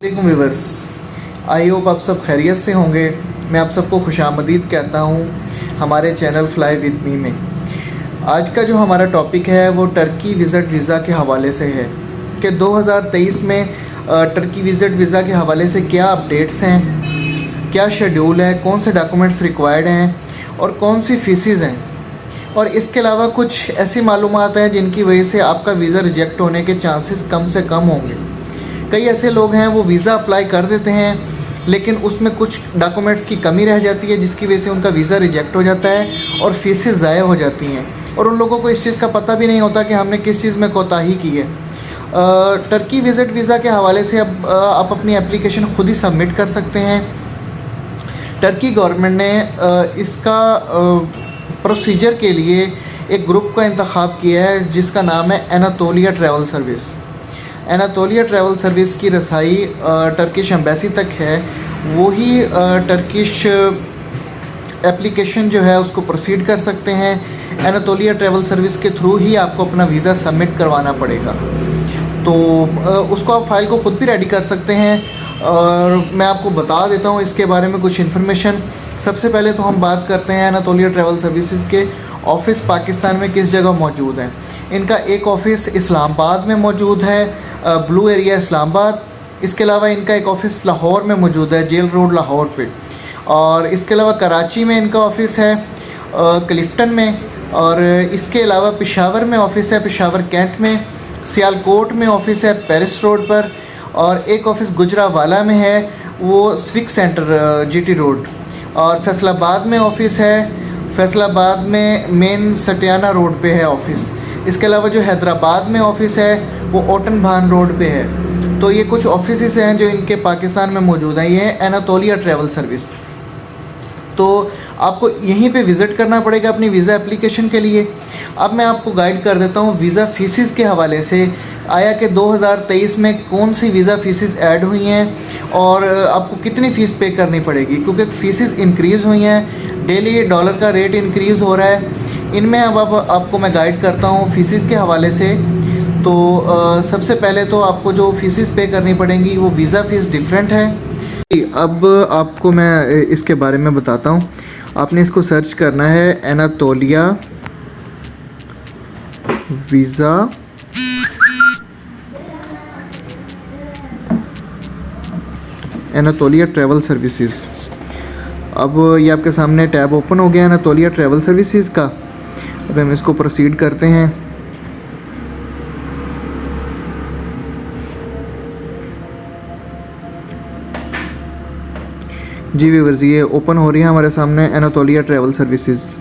वालेकुम viewers, I hope आप सब खैरियत से होंगे। मैं आप सबको खुशामदीद कहता हूँ हमारे चैनल फ्लाई विद मी में। आज का जो हमारा टॉपिक है वो टर्की विज़िट वीज़ा के हवाले से है कि 2023 में टर्की विज़िट वीज़ा के हवाले से क्या अपडेट्स हैं, क्या शेड्यूल है, कौन से डॉक्यूमेंट्स रिक्वायर्ड हैं और कौन सी फ़ीसेस हैं। और इसके अलावा कुछ ऐसी मालूमात हैं जिनकी वजह से आपका वीज़ा रिजेक्ट होने के चांसेस कम से कम होंगे। कई ऐसे लोग हैं वो वीज़ा अप्लाई कर देते हैं लेकिन उसमें कुछ डॉक्यूमेंट्स की कमी रह जाती है जिसकी वजह से उनका वीज़ा रिजेक्ट हो जाता है और फीसें ज़ाया हो जाती हैं और उन लोगों को इस चीज़ का पता भी नहीं होता कि हमने किस चीज़ में कोताही की है। टर्की विज़िट वीज़ा के हवाले से अब आप अपनी एप्लीकेशन खुद ही सबमिट कर सकते हैं। टर्की गवर्नमेंट ने इसका प्रोसीजर के लिए एक ग्रुप का इंतखाब किया है जिसका नाम है Anatolia travel service. एनातोलिया travel service की रसाई टर्किश एम्बेसी तक है। वही टर्किश एप्लीकेशन जो है उसको प्रोसीड कर सकते हैं। एनातोलिया ट्रैवल सर्विस के थ्रू ही आपको अपना वीज़ा सबमिट करवाना पड़ेगा, तो उसको आप फाइल को खुद भी रेडी कर सकते हैं। और मैं आपको बता देता हूँ इसके बारे में कुछ इन्फॉर्मेशन। सबसे पहले तो हम बात करते हैं एनातोलिया ट्रैवल सर्विसेज के ऑफ़िस पाकिस्तान में किस जगह मौजूद हैं। इनका एक ऑफ़िस इस्लामाबाद में मौजूद है, ब्लू एरिया इस्लामाबाद। इसके अलावा इनका एक ऑफ़िस लाहौर में मौजूद है, जेल रोड लाहौर पे। और इसके अलावा कराची में इनका ऑफ़िस है, क्लिफ्टन में। और इसके अलावा पेशावर में ऑफ़िस है, पेशावर कैंट में। सियालकोट में ऑफ़िस है, पेरिस रोड पर। और एक ऑफ़िस गुजरावाला में है, वो स्विक सेंटर जीटी रोड। और फैसलाबाद में ऑफ़िस है, फैसलाबाद में मेन सटियाना रोड पे है ऑफ़िस। इसके अलावा जो हैदराबाद में ऑफ़िस है वो ओटन भान रोड पे है। तो ये कुछ ऑफिस हैं जो इनके पाकिस्तान में मौजूद हैं। ये है एनातोलिया ट्रैवल सर्विस। तो आपको यहीं पे विज़िट करना पड़ेगा अपनी वीज़ा एप्लीकेशन के लिए। अब मैं आपको गाइड कर देता हूँ वीज़ा फ़ीसेस के हवाले से, आया कि 2023 में कौन सी वीज़ा फ़ीसेस ऐड हुई हैं और आपको कितनी फ़ीस पे करनी पड़ेगी, क्योंकि फ़ीसेस इंक्रीज़ हुई हैं, डेली डॉलर का रेट इंक्रीज़ हो रहा है। इनमें अब आपको मैं गाइड करता हूँ फ़ीसेस के हवाले से। तो सबसे पहले तो आपको जो फ़ीसेस पे करनी पड़ेंगी वो वीज़ा फ़ीस डिफरेंट है। अब आपको मैं इसके बारे में बताता हूँ। आपने इसको सर्च करना है एनातोलिया वीज़ा एनातोलिया ट्रैवल सर्विसेज। अब ये आपके सामने टैब ओपन हो गया एनातोलिया ट्रैवल सर्विसेज का। अब हम इसको प्रोसीड करते हैं। जी व्यूअर्स, ये ओपन हो रही है हमारे सामने एनातोलिया ट्रैवल सर्विसेज।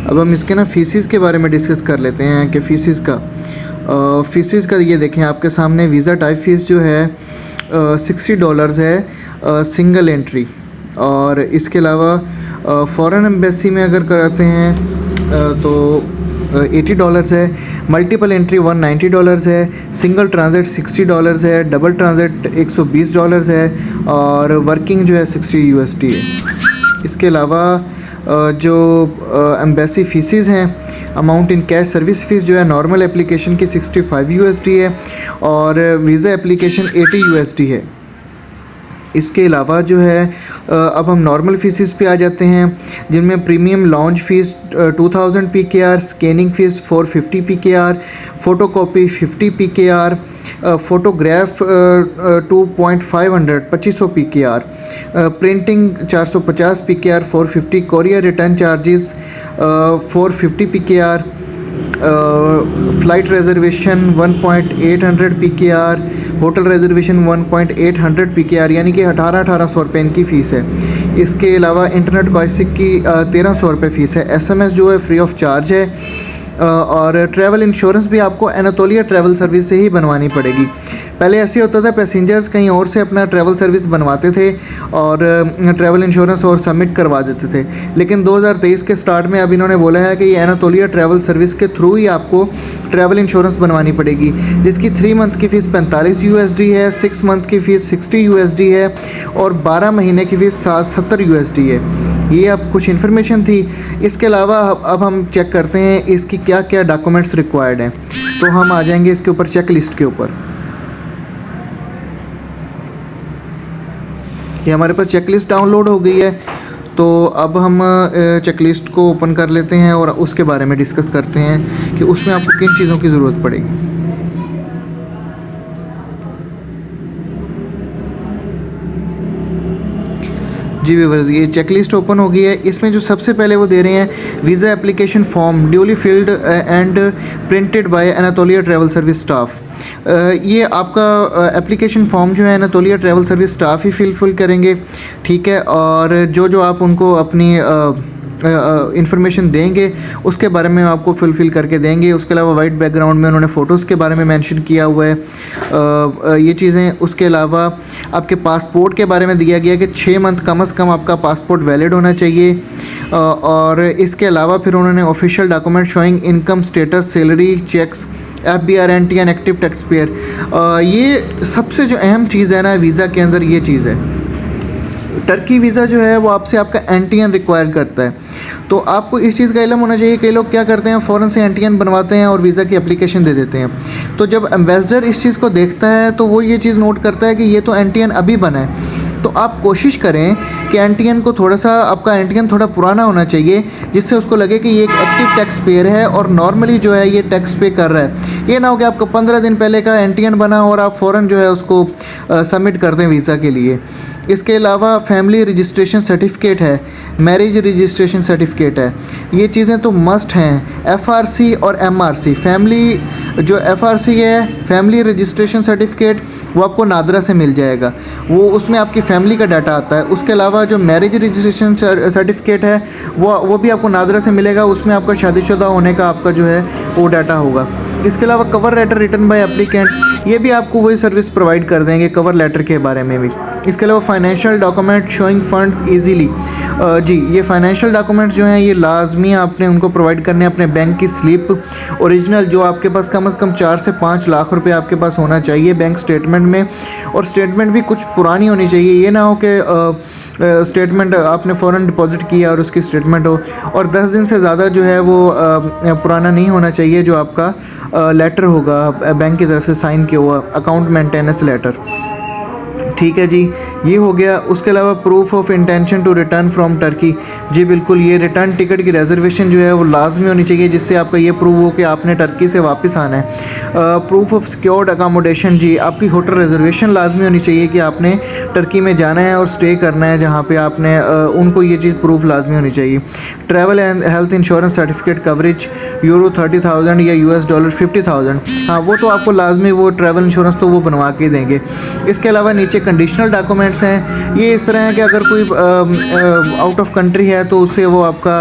अब हम इसके ना फ़ीसेस के बारे में डिस्कस कर लेते हैं कि फ़ीसेस का ये देखें आपके सामने वीज़ा टाइप फ़ीस जो है $60 है सिंगल एंट्री। और इसके अलावा फ़ॉरेन एम्बेसी में अगर कराते हैं तो $80 है। मल्टीपल एंट्री $190 है। सिंगल ट्रांजिट $60 है। डबल ट्रांजिट $120 है। और वर्किंग जो है $60 है। इसके अलावा जो एम्बेसी फ़ीसेस हैं, amount in cash service fees जो है नॉर्मल एप्लीकेशन की $65 है और वीज़ा एप्लीकेशन $80 है। इसके अलावा जो है अब हम नॉर्मल फ़ीसेस पे आ जाते हैं, जिनमें premium launch fees 2000 PKR, scanning fees 450 PKR, photocopy 50 PKR, photograph 2500 PKR, printing 450 PKR 450, courier return charges 450 PKR, flight reservation 1800 PKR, hotel reservation 1800 PKR, यानी कि 1800 रुपये इनकी फ़ीस है। इसके अलावा इंटरनेट कॉइसिक की 1300 रुपये फ़ीस है। SMS जो है फ्री ऑफ चार्ज है। और ट्रैवल इंश्योरेंस भी आपको एनातोलिया ट्रैवल सर्विस से ही बनवानी पड़ेगी। पहले ऐसे होता था, पैसेंजर्स कहीं और से अपना ट्रैवल सर्विस बनवाते थे और ट्रैवल इंश्योरेंस और सबमिट करवा देते थे, लेकिन 2023 के स्टार्ट में अब इन्होंने बोला है कि ये एनातोलिया ट्रैवल सर्विस के थ्रू ही आपको ट्रैवल इंश्योरेंस बनवानी पड़ेगी, जिसकी 3 मंथ की फ़ीस 45 USD है, 6 मंथ की फ़ीस 60 USD है और 12 महीने की फ़ीस 70 USD है। ये अब कुछ इन्फॉर्मेशन थी। इसके अलावा अब हम चेक करते हैं इसकी क्या क्या डॉक्यूमेंट्स रिक्वायर्ड हैं। तो हम आ जाएंगे इसके ऊपर, चेक लिस्ट के ऊपर। ये हमारे पास चेक लिस्ट डाउनलोड हो गई है। तो अब हम चेक लिस्ट को ओपन कर लेते हैं और उसके बारे में डिस्कस करते हैं कि उसमें आपको किन चीज़ों की ज़रूरत पड़ेगी। जी व्यूअर्स, ये चेक लिस्ट ओपन हो गई है। इसमें जो सबसे पहले वो दे रहे हैं visa application form duly filled and printed by Anatolia travel service staff. ये आपका एप्लीकेशन फॉर्म जो है एनातोलिया ट्रैवल सर्विस स्टाफ ही फिल करेंगे, ठीक है। और जो आप उनको अपनी इंफॉर्मेशन देंगे उसके बारे में आपको फुलफ़िल करके देंगे। उसके अलावा वाइट बैकग्राउंड में उन्होंने फ़ोटोज़ के बारे में मेंशन किया हुआ है ये चीज़ें। उसके अलावा आपके पासपोर्ट के बारे में दिया गया कि 6 मंथ कम से कम आपका पासपोर्ट वैलिड होना चाहिए। और इसके अलावा फिर उन्होंने official document showing income status, salary checks, FBR anti and active tax payer. ये सबसे जो अहम चीज़ है ना वीज़ा के अंदर, ये चीज़ है। टर्की वीज़ा जो है वो आपसे आपका एनटीएन रिक्वायर करता है। तो आपको इस चीज़ का इल्म होना चाहिए। कई लोग क्या करते हैं, फ़ौरन से एनटीएन बनवाते हैं और वीज़ा की एप्लीकेशन दे देते हैं। तो जब एम्बेसडर इस चीज़ को देखता है तो वो ये चीज़ नोट करता है कि ये तो एनटीएन अभी बना है। तो आप कोशिश करें कि एनटीएन को थोड़ा सा, आपका एनटीएन थोड़ा पुराना होना चाहिए, जिससे उसको लगे कि ये एक एक्टिव टैक्स पेयर है और नॉर्मली जो है ये टैक्स पे कर रहा है। ये ना हो कि आपको 15 दिन पहले का एनटीएन बना और आप फ़ौरन जो है उसको सबमिट कर दें वीज़ा के लिए। इसके अलावा फैमिली रजिस्ट्रेशन सर्टिफिकेट है, मैरिज रजिस्ट्रेशन सर्टिफिकेट है, ये चीज़ें तो मस्ट हैं। FRC और MRC, फैमिली जो FRC है फैमिली रजिस्ट्रेशन सर्टिफिकेट, वो आपको नादरा से मिल जाएगा, वो उसमें आपकी फैमिली का डाटा आता है। उसके अलावा जो मैरिज रजिस्ट्रेशन सर्टिफिकेट है वो भी आपको नादरा से मिलेगा, उसमें आपका शादीशुदा होने का आपका जो है वो डाटा होगा। इसके अलावा cover letter written by applicant, ये भी आपको वही सर्विस प्रोवाइड कर देंगे कवर लेटर के बारे में भी। इसके अलावा financial document showing funds easily, जी ये फाइनेंशियल डॉक्यूमेंट्स जो हैं ये लाजमी आपने उनको प्रोवाइड करने हैं। अपने बैंक की स्लिप ओरिजिनल जो आपके पास कम से कम 4 से 5 लाख रुपए आपके पास होना चाहिए बैंक स्टेटमेंट में, और स्टेटमेंट भी कुछ पुरानी होनी चाहिए। ये ना हो कि स्टेटमेंट आपने फ़ौरन डिपॉजिट किया और उसकी स्टेटमेंट हो, और 10 दिन से ज़्यादा जो है वो पुराना नहीं होना चाहिए जो आपका लेटर होगा बैंक की तरफ से साइन किया हुआ, अकाउंट मेंटेनेंस लेटर, ठीक है जी, ये हो गया। उसके अलावा proof of intention to return from Turkey, जी बिल्कुल, ये रिटर्न टिकट की रिजर्वेशन जो है वो लाजमी होनी चाहिए, जिससे आपका ये प्रूव हो कि आपने टर्की से वापस आना है। प्रूफ ऑफ सिक्योर्ड अकोमोडेशन, जी आपकी होटल रिजर्वेशन लाजमी होनी चाहिए कि आपने टर्की में जाना है और स्टे करना है जहाँ पे आपने, उनको ये चीज़ प्रूफ लाजमी होनी चाहिए। Travel and health insurance certificate coverage euro 30,000 या $50,000 50,000, हाँ वो तो आपको लाजमी, वो ट्रैवल इंश्योरेंस तो वो बनवा के देंगे। इसके अलावा नीचे कंडीशनल डॉक्यूमेंट्स हैं, ये इस तरह है कि अगर कोई आउट ऑफ कंट्री है तो उससे वो आपका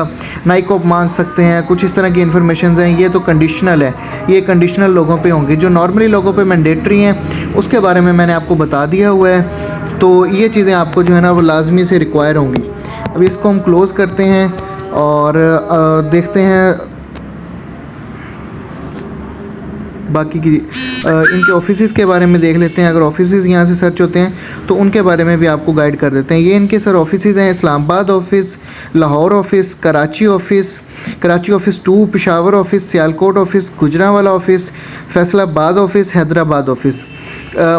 नाइकॉप मांग सकते हैं, कुछ इस तरह की इन्फॉर्मेशन हैं। ये तो कंडीशनल है, ये कंडीशनल लोगों पे होंगे, जो नॉर्मली लोगों पे मैंडेटरी हैं उसके बारे में मैंने आपको बता दिया हुआ है। तो ये चीज़ें आपको जो है ना वो लाजमी से रिक्वायर होंगी। अब इसको हम क्लोज़ करते हैं और देखते हैं बाकी की इनके ऑफिसेस के बारे में देख लेते हैं। अगर ऑफिसेस यहाँ से सर्च होते हैं तो उनके बारे में भी आपको गाइड कर देते हैं। ये इनके सर ऑफिसेस हैं, Islamabad office, Lahore office, Karachi office 2, Peshawar office, Sialkot office, Gujranwala office, Faisalabad office, Hyderabad office.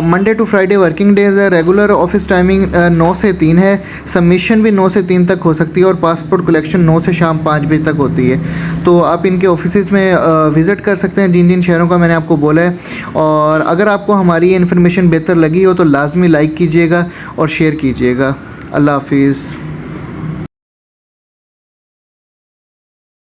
Monday to Friday working days है। रेगुलर ऑफिस टाइमिंग 9 से 3 है। सबमिशन भी 9 से 3 तक हो सकती है और पासपोर्ट कलेक्शन 9 से शाम 5 बजे तक होती है। तो आप इनके ऑफिसेज़ में विज़िट कर सकते हैं जिन जिन शहरों का मैंने आपको बोला है। और अगर आपको हमारी ये इन्फॉर्मेशन बेहतर लगी हो तो लाजमी लाइक कीजिएगा और शेयर कीजिएगा। अल्लाह हाफिज़।